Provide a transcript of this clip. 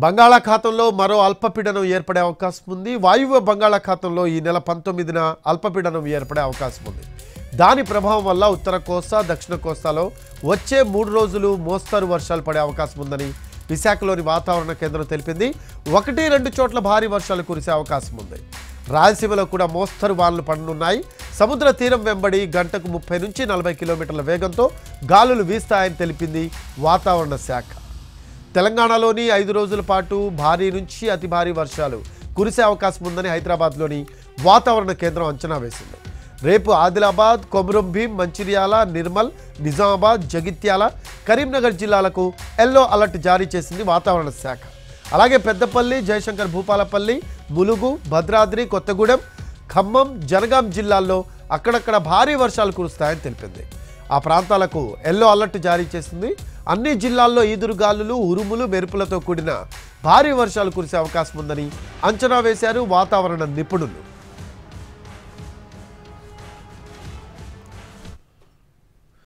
బంగాళాఖాతంలో మరో అల్పపీడనం ఏర్పడే అవకాశం ఉంది. వాయువ్య బంగాళాఖాతంలో ఈ నెల 19న అల్పపీడనం ఏర్పడే అవకాశం ఉంది. దాని ప్రభావం వల్ల ఉత్తర కోస్తా, దక్షిణ కోస్తాలో వచ్చే 3 రోజులు మోస్తరు వర్షాలు పడే అవకాశం ఉందని విశాఖలోని వాతావరణ కేంద్రం తెలిపింది. 1-2 చోట్ల భారీ వర్షాలు కురిసే అవకాశం ఉంది. రాయలసీమలో కూడా మోస్తరు వానలు పడనున్నాయి. సముద్ర తీరం వెంబడి గంటకు 30 నుంచి 40 కిలోమీటర్ల వేగంతో గాలులు వీస్తాయని తెలిపింది వాతావరణ శాఖ. తెలంగాణలోని 5 రోజుల పాటు భారీ నుంచి అతి భారీ వర్షాలు కురిసే అవకాశం ఉందని హైదరాబాద్లోని వాతావరణ కేంద్రం అంచనా వేసింది. రేపు ఆదిలాబాద్, కొమురంభీం, మంచిర్యాల, నిర్మల్, నిజామాబాద్, జగిత్యాల, కరీంనగర్ జిల్లాలకు ఎల్లో అలర్ట్ జారీ చేసింది వాతావరణ శాఖ. అలాగే పెద్దపల్లి, జయశంకర్ భూపాలపల్లి, ములుగు, భద్రాద్రి, కొత్తగూడెం, ఖమ్మం, జనగాం జిల్లాల్లో అక్కడక్కడ భారీ వర్షాలు కురుస్తాయని తెలిపింది. ఆ ప్రాంతాలకు ఎల్లో అలర్ట్ జారీ చేసింది. అన్ని జిల్లాల్లో ఈదురుగాలులు, ఉరుములు, మెరుపులతో కూడిన భారీ వర్షాలు కురిసే అవకాశం ఉందని అంచనా వేశారు వాతావరణ నిపుణులు.